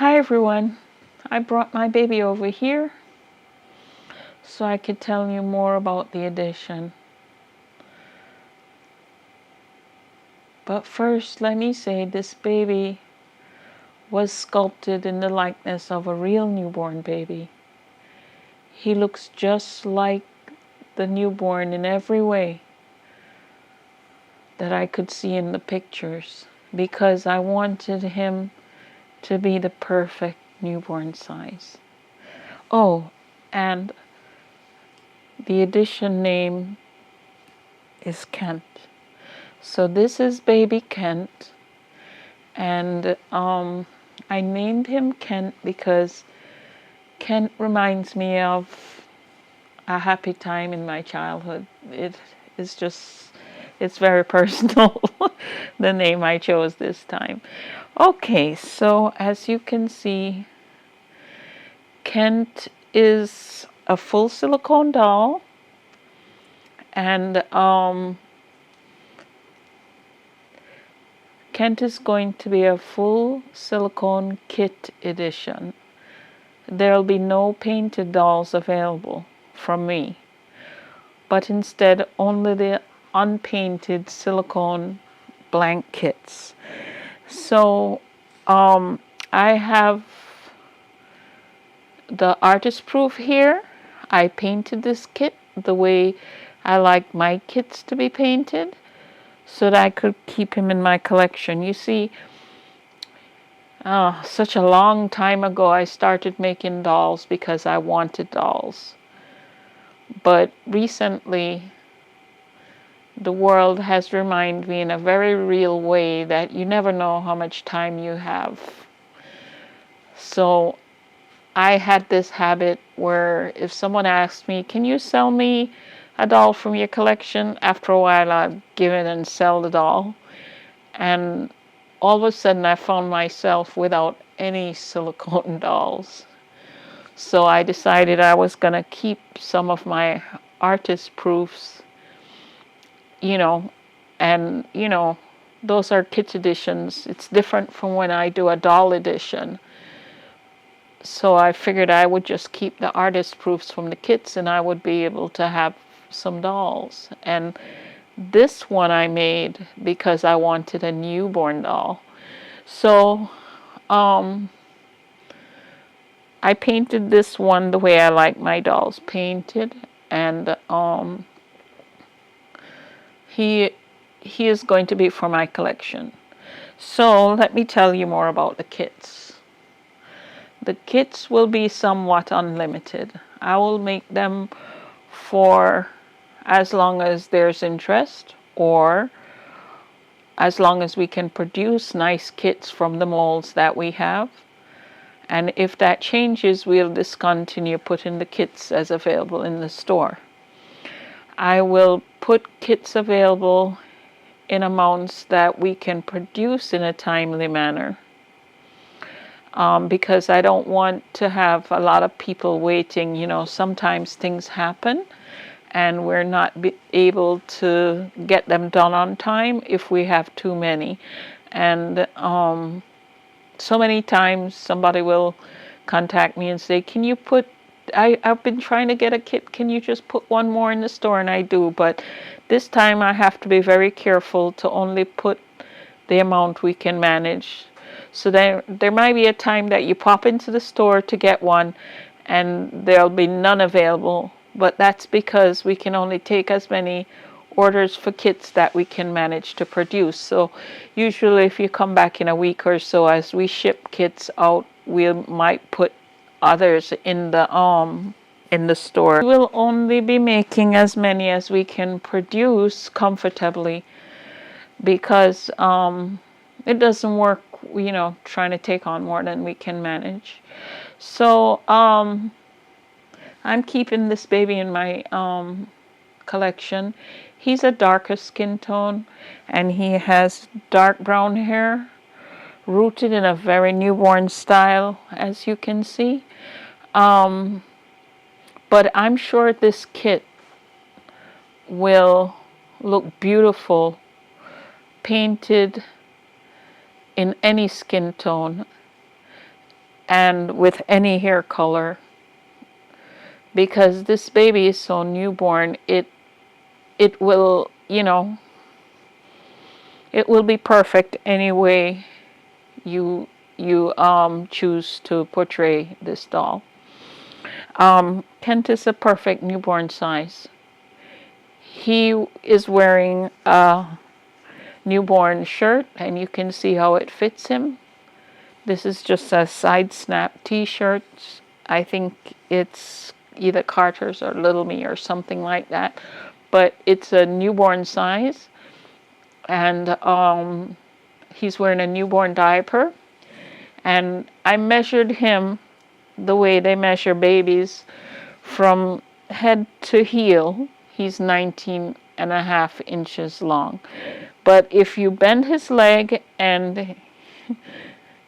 Hi everyone, I brought my baby over here so I could tell you more about the edition. But first let me say this baby was sculpted in the likeness of a real newborn baby. He looks just like the newborn in every way that I could see in the pictures because I wanted him to be the perfect newborn size. Oh, and the edition name is Kent. So this is baby Kent, and I named him Kent because Kent reminds me of a happy time in my childhood. It's very personal, the name I chose this time. Okay, so as you can see, Kent is a full silicone doll, and Kent is going to be a full silicone kit edition. There'll be no painted dolls available from me, but instead only the unpainted silicone blank kits. So I have the artist proof here. I painted this kit the way I like my kits to be painted so that I could keep him in my collection. You see, such a long time ago I started making dolls because I wanted dolls. But recently the world has reminded me in a very real way that you never know how much time you have. So I had this habit where if someone asked me, can you sell me a doll from your collection? After a while I'd give it and sell the doll. And all of a sudden I found myself without any silicone dolls. So I decided I was going to keep some of my artist proofs, and those are kit editions. It's different from when I do a doll edition. So I figured I would just keep the artist proofs from the kits and I would be able to have some dolls. And this one I made because I wanted a newborn doll. So I painted this one the way I like my dolls painted, and he is going to be for my collection. So let me tell you more about the kits. The kits will be somewhat unlimited. I will make them for as long as there's interest, or as long as we can produce nice kits from the molds that we have. And if that changes, we'll discontinue putting the kits as available in the store. I will put kits available in amounts that we can produce in a timely manner, because I don't want to have a lot of people waiting. Sometimes things happen and we're not able to get them done on time if we have too many. And so many times somebody will contact me and say, can you put, I've been trying to get a kit, can you just put one more in the store? And I do, but this time I have to be very careful to only put the amount we can manage. So there might be a time that you pop into the store to get one and there'll be none available, but that's because we can only take as many orders for kits that we can manage to produce. So usually if you come back in a week or so, as we ship kits out, we might put others in the store. We will only be making as many as we can produce comfortably, because it doesn't work, trying to take on more than we can manage. So I'm keeping this baby in my collection. He's a darker skin tone and he has dark brown hair, rooted in a very newborn style, as you can see. But I'm sure this kit will look beautiful painted in any skin tone. and with any hair color, because this baby is so newborn, it will, you know, it will be perfect any way you choose to portray this doll. Kent is a perfect newborn size. He is wearing a newborn shirt, and you can see how it fits him. This is just a side snap t-shirt. I think it's either Carter's or Little Me or something like that, but it's a newborn size, and he's wearing a newborn diaper. And I measured him the way they measure babies, from head to heel. He's 19.5 inches long. But if you bend his leg and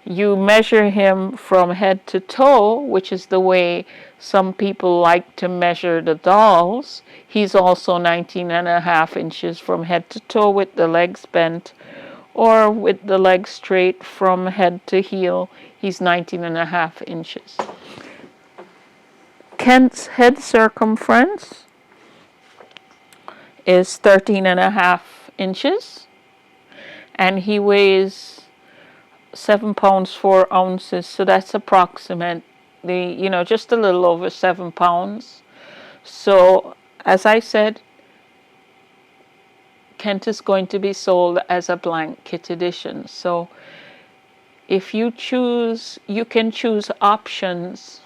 you measure him from head to toe, which is the way some people like to measure the dolls, he's also 19.5 inches from head to toe with the legs bent, or with the legs straight from head to heel. He's 19.5 inches. Kent's head circumference is 13.5 inches, and he weighs 7 pounds 4 ounces, so that's approximately, just a little over 7 pounds. So, as I said, Kent is going to be sold as a blank kit edition. So, if you choose, you can choose options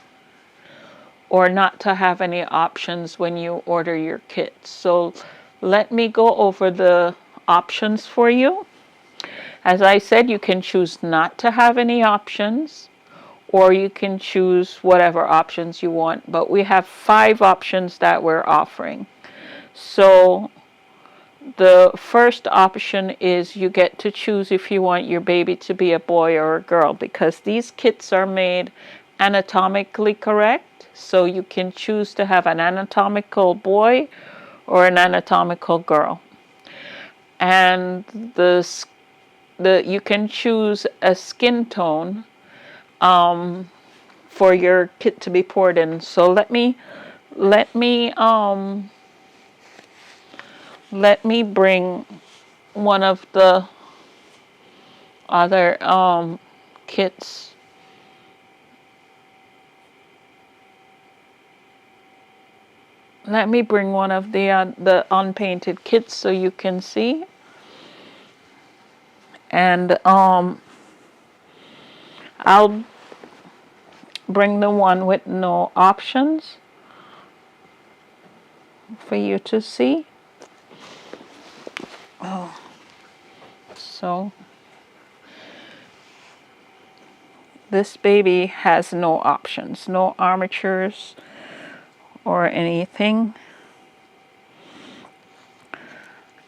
or not to have any options when you order your kit. So, let me go over the options for you. As I said, you can choose not to have any options, or you can choose whatever options you want. But we have 5 options that we're offering. So the first option is you get to choose if you want your baby to be a boy or a girl, because these kits are made anatomically correct. So you can choose to have an anatomical boy or an anatomical girl. And you can choose a skin tone for your kit to be poured in. So let me bring one of the other kits. Let me bring one of the unpainted kits so you can see. And I'll bring the one with no options for you to see. So this baby has no options, no armatures or anything.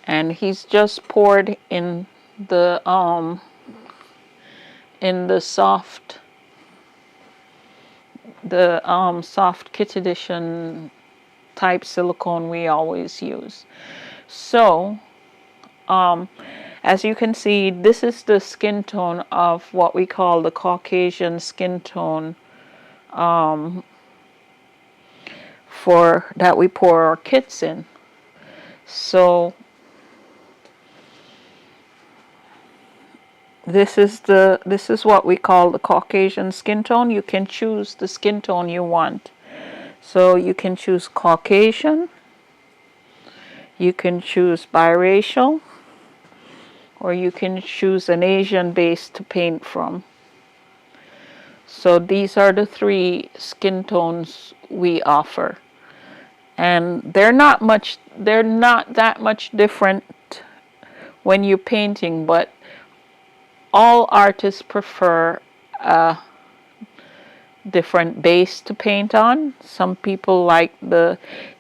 And he's just poured in the soft kit edition type silicone we always use. So as you can see, this is the skin tone of what we call the Caucasian skin tone for that we pour our kits in. So this is what we call the Caucasian skin tone. You can choose the skin tone you want. So you can choose Caucasian, you can choose biracial, or you can choose an Asian base to paint from. So these are the 3 skin tones we offer. And they're not that much different when you're painting, but all artists prefer a different base to paint on. Some people like the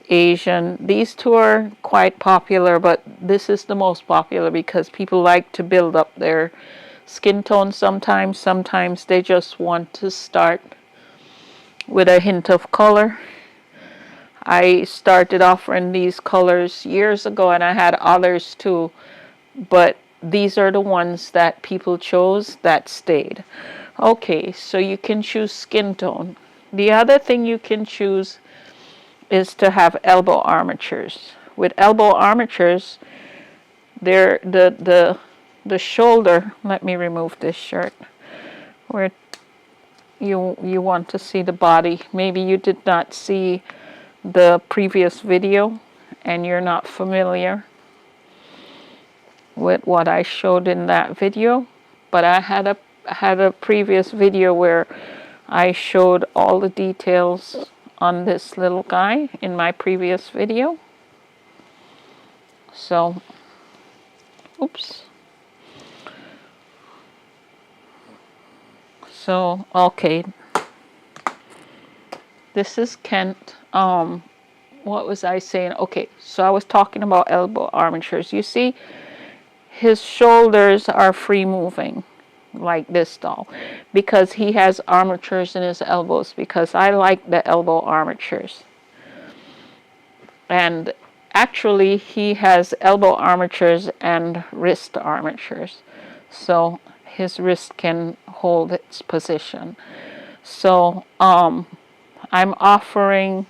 Asian. These 2 are quite popular, but this is the most popular because people like to build up their skin tone sometimes. Sometimes they just want to start with a hint of color. I started offering these colors years ago, and I had others too, but these are the ones that people chose that stayed. Okay, so you can choose skin tone. The other thing you can choose is to have elbow armatures. With elbow armatures, they're the shoulder. Let me remove this shirt. Where you want to see the body. Maybe you did not see the previous video and you're not familiar with what I showed in that video, but I had a previous video where I showed all the details on this little guy in my previous video. So, oops. So, okay. This is Kent. What was I saying? Okay, so I was talking about elbow armatures. You see, his shoulders are free moving like this doll because he has armatures in his elbows, because I like the elbow armatures. And actually he has elbow armatures and wrist armatures, so his wrist can hold its position. So I'm offering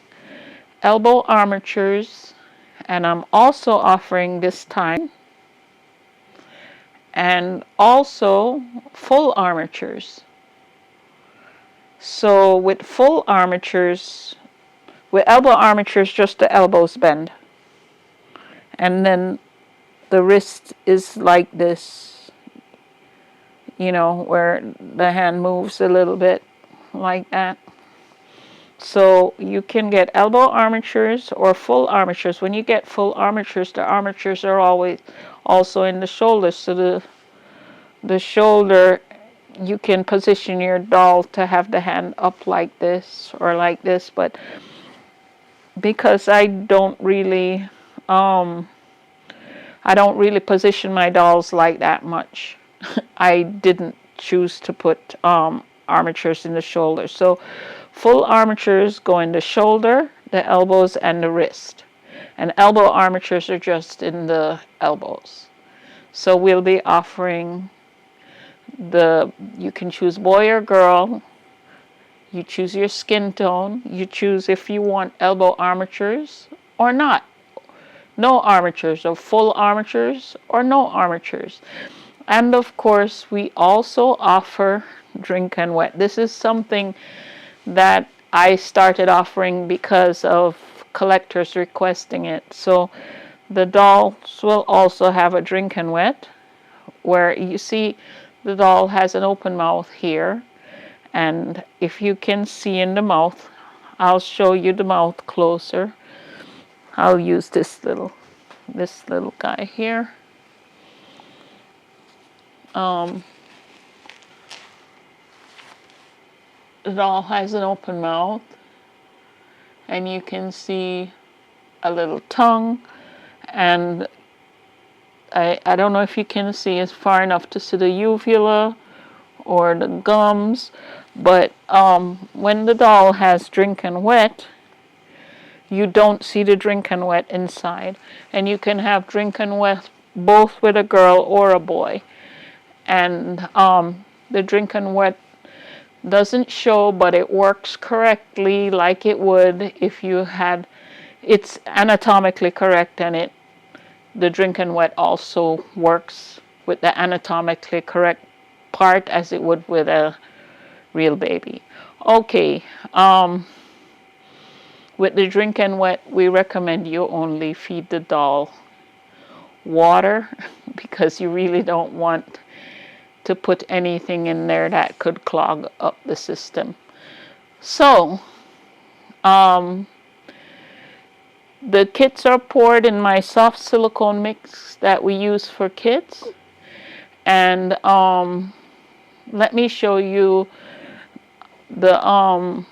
elbow armatures, and I'm also offering this time and also full armatures. So with full armatures, with elbow armatures, just the elbows bend, and then the wrist is like this, you know, where the hand moves a little bit like that. So you can get elbow armatures or full armatures. When you get full armatures, the armatures are always also in the shoulder. So the shoulder, you can position your doll to have the hand up like this or like this. But because I don't really position my dolls like that much, I didn't choose to put armatures in the shoulder. So full armatures go in the shoulder, the elbows, and the wrist. And elbow armatures are just in the elbows. So we'll be offering you can choose boy or girl. You choose your skin tone. You choose if you want elbow armatures or not. No armatures, or full armatures or no armatures. And of course, we also offer drink and wet. This is something that I started offering because of collectors requesting it. So the dolls will also have a drink and wet, where you see the doll has an open mouth here. And if you can see in the mouth, I'll show you the mouth closer. I'll use this little guy here. The doll has an open mouth, and you can see a little tongue, and I don't know if you can see it's far enough to see the uvula or the gums, but when the doll has drink and wet, you don't see the drink and wet inside. And you can have drink and wet both with a girl or a boy. And the drink and wet doesn't show, but it works correctly like it would if you had, it's anatomically correct, and the drink and wet also works with the anatomically correct part as it would with a real baby. Okay, with the drink and wet, we recommend you only feed the doll water because you really don't want to put anything in there that could clog up the system. So, the kits are poured in my soft silicone mix that we use for kids. And let me show you the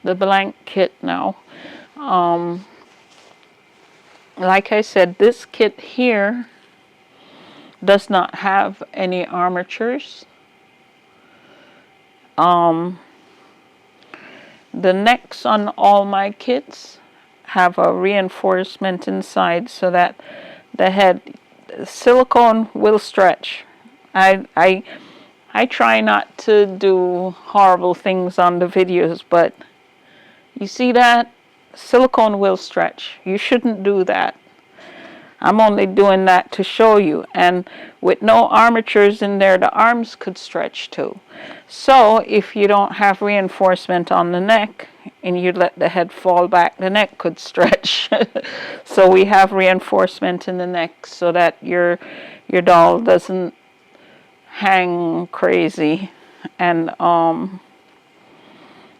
blank kit now. Like I said, this kit here does not have any armatures. The necks on all my kits have a reinforcement inside so that the head silicone will stretch. I I try not to do horrible things on the videos, but you see that? Silicone will stretch. You shouldn't do that. I'm only doing that to show you. And with no armatures in there, the arms could stretch too. So if you don't have reinforcement on the neck and you let the head fall back, the neck could stretch. So we have reinforcement in the neck so that your doll doesn't hang crazy. And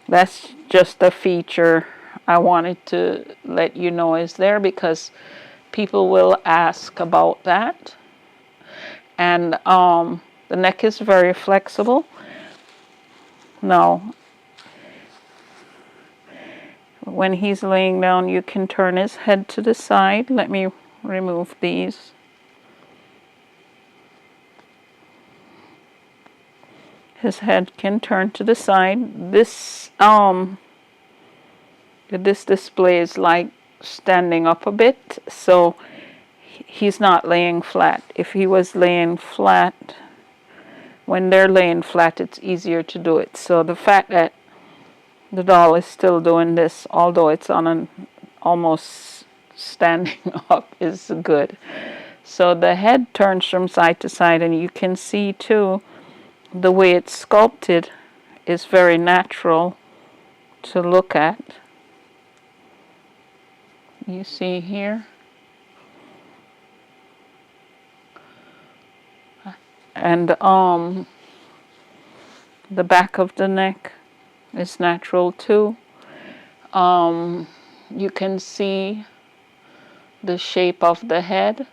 that's just a feature I wanted to let you know is there, because people will ask about that. And the neck is very flexible. Now, when he's laying down, you can turn his head to the side. Let me remove these. His head can turn to the side. This display is like standing up a bit, so he's not laying flat. If he was laying flat, when they're laying flat, it's easier to do it. So the fact that the doll is still doing this, although it's on an almost standing up, is good. So the head turns from side to side, and you can see too the way it's sculpted is very natural to look at. You see here. And the back of the neck is natural too. You can see the shape of the head,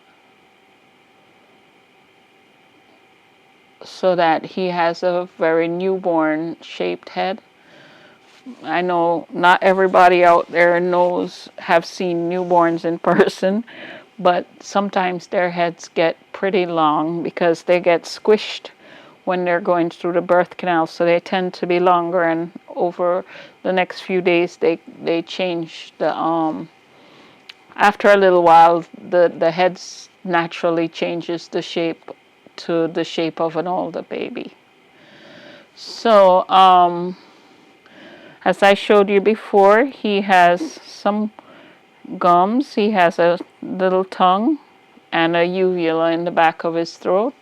so that he has a very newborn shaped head. I know not everybody out there have seen newborns in person, but sometimes their heads get pretty long because they get squished when they're going through the birth canal, so they tend to be longer, and over the next few days they change the after a little while the head naturally changes the shape to the shape of an older baby. So as I showed you before, he has some gums, he has a little tongue and a uvula in the back of his throat.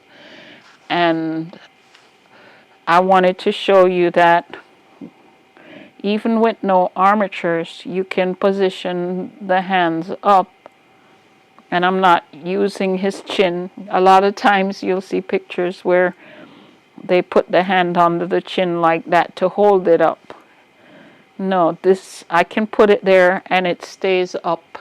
And I wanted to show you that even with no armatures, you can position the hands up. And I'm not using his chin. A lot of times you'll see pictures where they put the hand under the chin like that to hold it up. No, this, I can put it there and it stays up.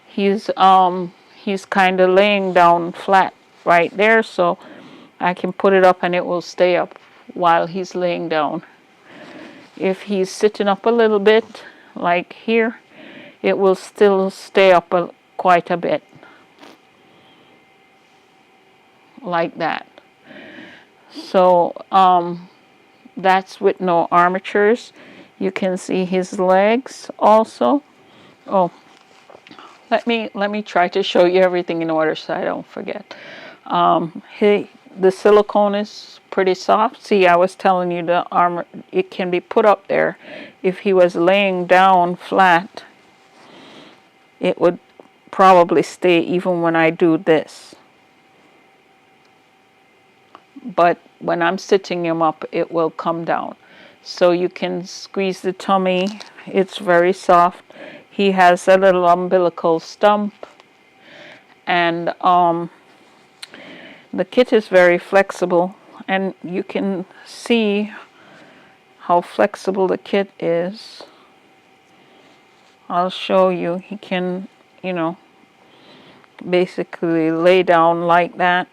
He's kind of laying down flat right there, so I can put it up and it will stay up while he's laying down. If he's sitting up a little bit, like here, it will still stay up quite a bit, like that. So that's with no armatures. You can see his legs also. Oh, let me try to show you everything in order so I don't forget. The silicone is pretty soft. See, I was telling you the armor, it can be put up there. If he was laying down flat, it would probably stay even when I do this. But when I'm sitting him up, it will come down. So you can squeeze the tummy. It's very soft. He has a little umbilical stump. And the kit is very flexible. And you can see how flexible the kit is. I'll show you. He can, basically lay down like that.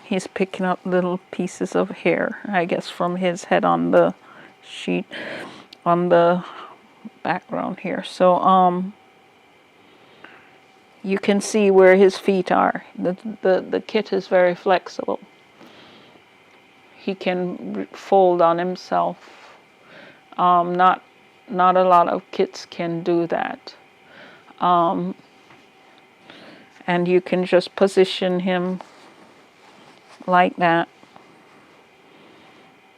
He's picking up little pieces of hair, I guess, from his head on the sheet, on the background here. So you can see where his feet are. The kit is very flexible. He can fold on himself. Not a lot of kits can do that. And you can just position him like that.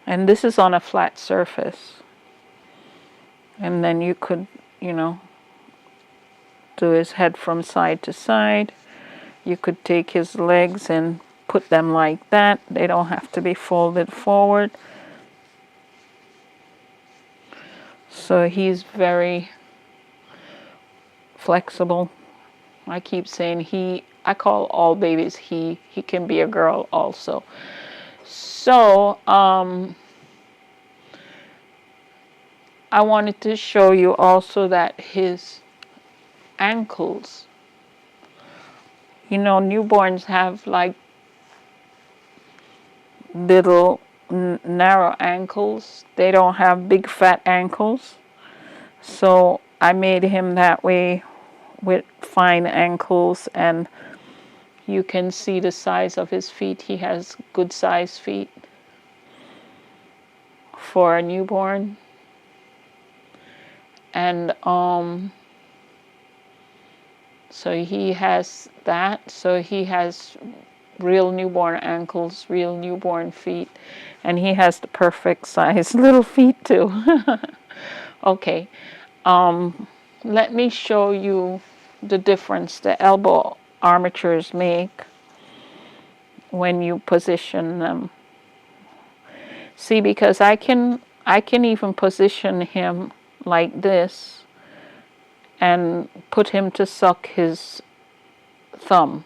And this is on a flat surface. And then you could, you know, do his head from side to side. You could take his legs and put them like that. They don't have to be folded forward. So he's very flexible. I keep saying he. I call all babies he. He can be a girl also. So, I wanted to show you also that his ankles, you know, newborns have like little narrow ankles. They don't have big fat ankles. So I made him that way with fine ankles, and you can see the size of his feet. He has good size feet for a newborn. And so he has that. So he has real newborn ankles, real newborn feet, and he has the perfect size little feet too. Okay, let me show you the difference the elbow armatures make when you position them. See, because I can even position him like this and put him to suck his thumb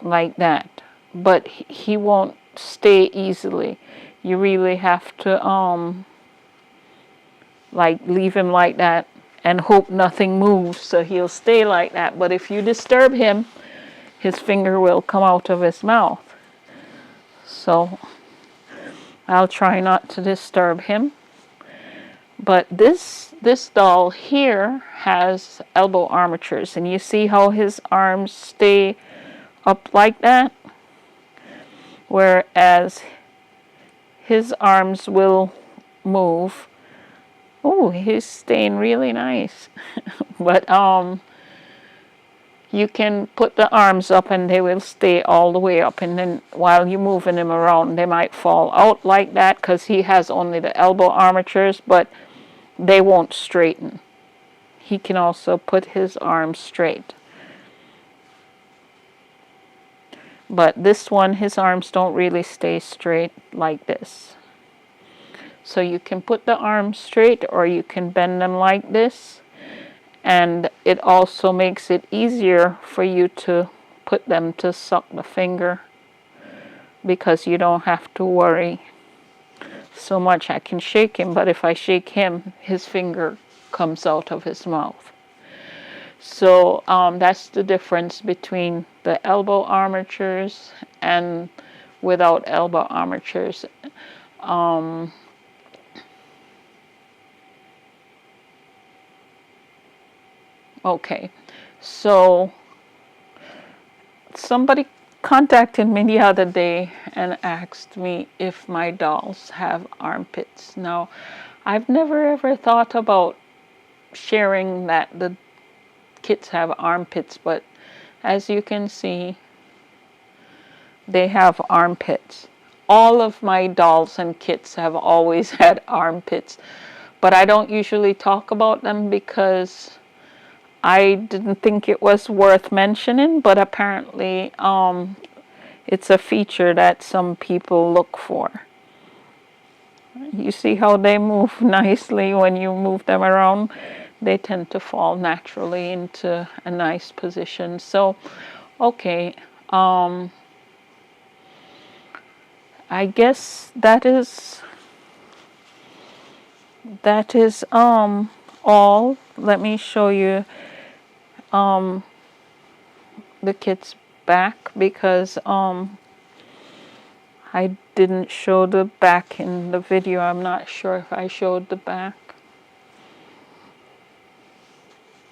like that, but he won't stay easily. You really have to like leave him like that and hope nothing moves, so he'll stay like that. But if you disturb him, his finger will come out of his mouth. So I'll try not to disturb him. But this doll here has elbow armatures, and you see how his arms stay up like that, whereas his arms will move. Oh, he's staying really nice. But you can put the arms up and they will stay all the way up, and then while you're moving him around they might fall out like that because he has only the elbow armatures, but they won't straighten. He can also put his arms straight. But this one, his arms don't really stay straight like this. So you can put the arms straight or you can bend them like this. And it also makes it easier for you to put them to suck the finger, because you don't have to worry so much. I can shake him, but if I shake him, his finger comes out of his mouth. So that's the difference between the elbow armatures and without elbow armatures. Okay, so somebody contacted me the other day and asked me if my dolls have armpits. Now, I've never ever thought about sharing that the kids have armpits, but as you can see, they have armpits. All of my dolls and kits have always had armpits, but I don't usually talk about them because I didn't think it was worth mentioning, but apparently it's a feature that some people look for. You see how they move nicely when you move them around? They tend to fall naturally into a nice position. So, okay, I guess that is all. Let me show you the kit's back, because I didn't show the back in the video. I'm not sure if I showed the back.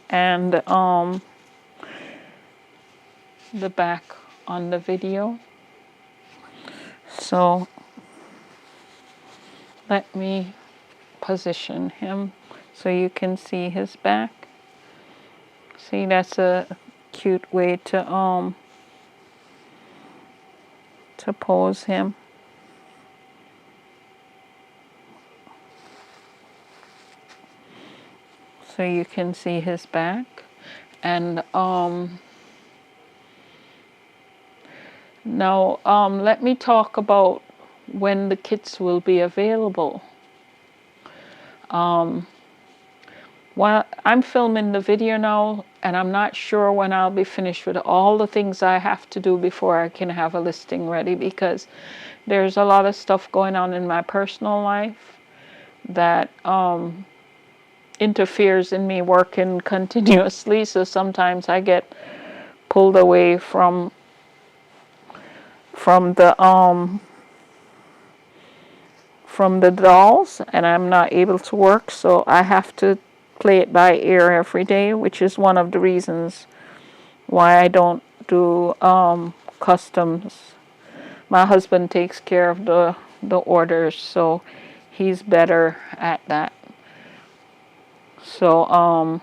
And the back on the video. So let me position him so you can see his back. See, that's a cute way to pose him. So you can see his back. And now let me talk about when the kits will be available. Well, I'm filming the video now, and I'm not sure when I'll be finished with all the things I have to do before I can have a listing ready, because there's a lot of stuff going on in my personal life that interferes in me working continuously. So sometimes I get pulled away from the dolls, and I'm not able to work, so I have to play it by ear every day, which is one of the reasons why I don't do customs. My husband takes care of the orders, so he's better at that. So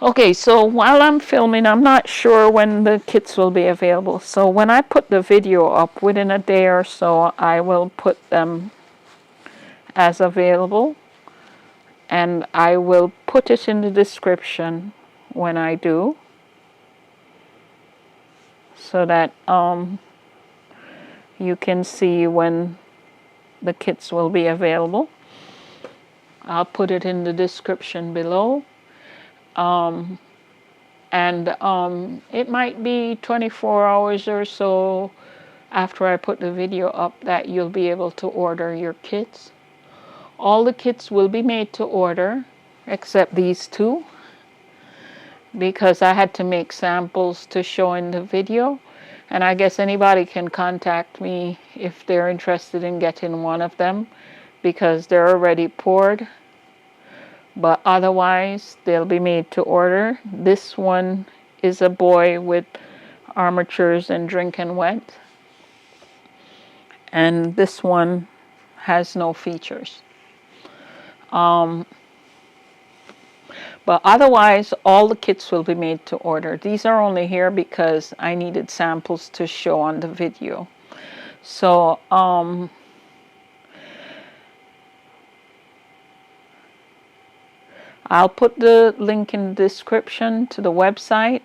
okay, so while I'm filming, I'm not sure when the kits will be available. So when I put the video up, within a day or so, I will put them as available. And I will put it in the description when I do, so that you can see when the kits will be available. I'll put it in the description below. It might be 24 hours or so after I put the video up that you'll be able to order your kits. All the kits will be made to order except these two, because I had to make samples to show in the video, and I guess anybody can contact me if they're interested in getting one of them, because they're already poured. But otherwise, they'll be made to order. This one is a boy with armatures and drinking wet. And this one has no features. But otherwise, all the kits will be made to order. These are only here because I needed samples to show on the video. So, I'll put the link in the description to the website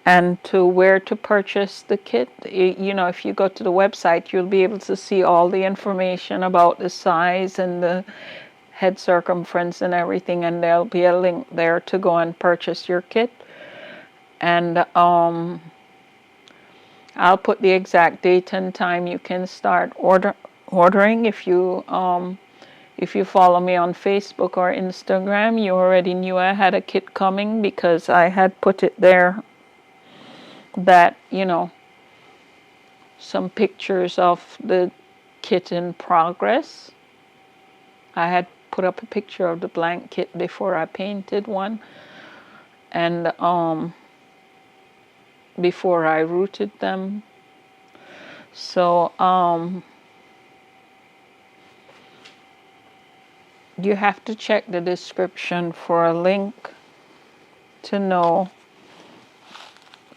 and to where to purchase the kit. You know, if you go to the website, you'll be able to see all the information about the size and the head circumference and everything, and there'll be a link there to go and purchase your kit. And I'll put the exact date and time you can start ordering. If you follow me on Facebook or Instagram, you already knew I had a kit coming, because I had put it there that, you know, some pictures of the kit in progress. I had put up a picture of the blank kit before I painted one, and before I routed them. So you have to check the description for a link to know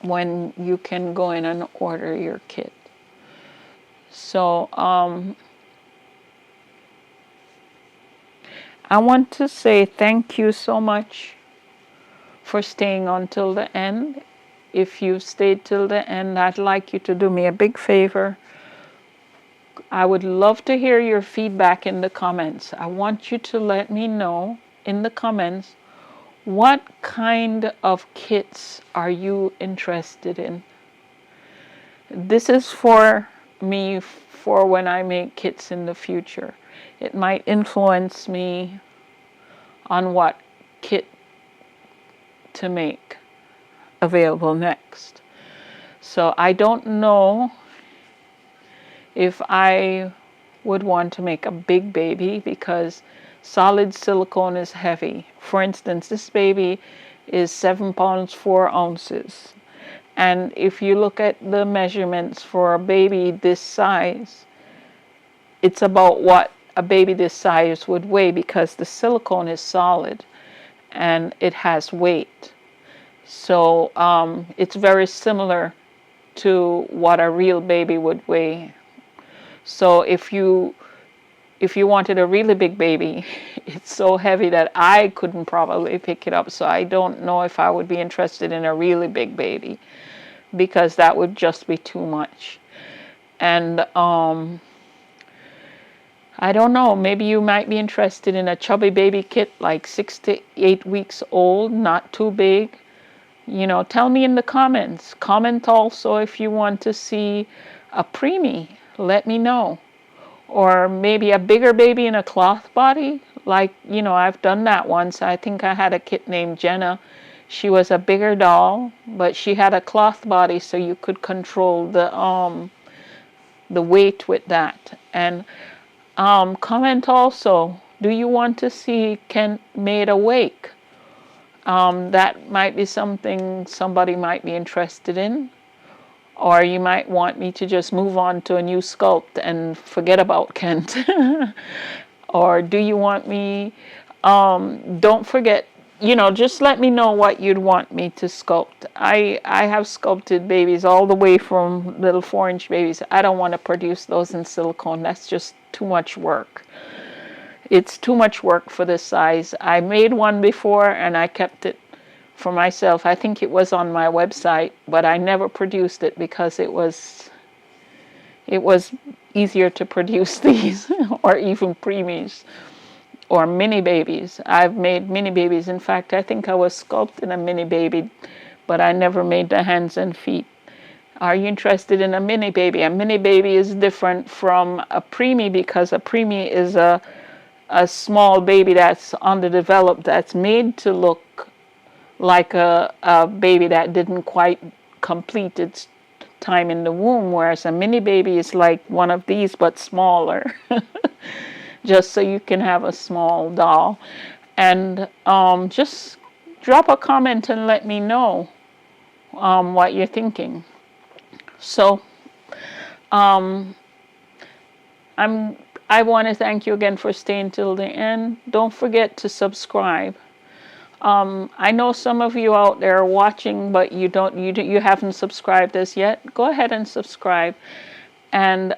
when you can go in and order your kit. So I want to say thank you so much for staying until the end. If you've stayed till the end, I'd like you to do me a big favor. I would love to hear your feedback in the comments. I want you to let me know in the comments, what kind of kits are you interested in? This is for me, for when I make kits in the future. It might influence me on what kit to make available next. So I don't know if I would want to make a big baby, because solid silicone is heavy. For instance, this baby is 7 pounds 4 ounces, And if you look at the measurements for a baby this size, it's about what a baby this size would weigh, because the silicone is solid and it has weight. So it's very similar to what a real baby would weigh. So if you wanted a really big baby, it's so heavy that I couldn't probably pick it up. So I don't know if I would be interested in a really big baby, because that would just be too much. And I don't know, maybe you might be interested in a chubby baby kit, like 6 to 8 weeks old, not too big. You know, tell me in the comments. Comment also if you want to see a preemie. Let me know. Or maybe a bigger baby in a cloth body. Like, you know, I've done that once. I think I had a kit named Jenna. She was a bigger doll, but she had a cloth body, so you could control the weight with that. And comment also, do you want to see Kent made awake? That might be something somebody might be interested in. Or you might want me to just move on to a new sculpt and forget about Kent. Or do you want me, don't forget, you know, just let me know what you'd want me to sculpt. I have sculpted babies all the way from little 4-inch babies. I don't want to produce those in silicone. That's just too much work. It's too much work for this size. I made one before and I kept it for myself. I think it was on my website, but I never produced it because it was easier to produce these, or even preemies or mini babies. I've made mini babies. In fact, I think I was sculpting a mini baby, but I never made the hands and feet. Are you interested in a mini baby? A mini baby is different from a preemie, because a preemie is a small baby that's underdeveloped, that's made to look like a baby that didn't quite complete its time in the womb, whereas a mini baby is like one of these but smaller, just so you can have a small doll. And just drop a comment and let me know what you're thinking. So I want to thank you again for staying till the end. Don't forget to subscribe. I know some of you out there are watching, but you haven't subscribed as yet. Go ahead and subscribe. And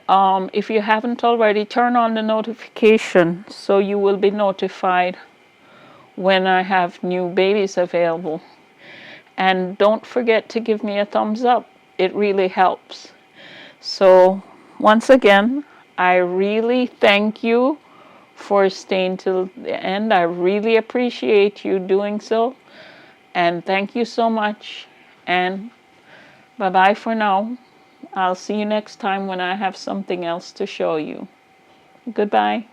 if you haven't already, turn on the notification so you will be notified when I have new babies available. And don't forget to give me a thumbs up. It really helps. So once again, I really thank you for staying till the end. I really appreciate you doing so. And thank you so much. And bye-bye for now. I'll see you next time when I have something else to show you. Goodbye.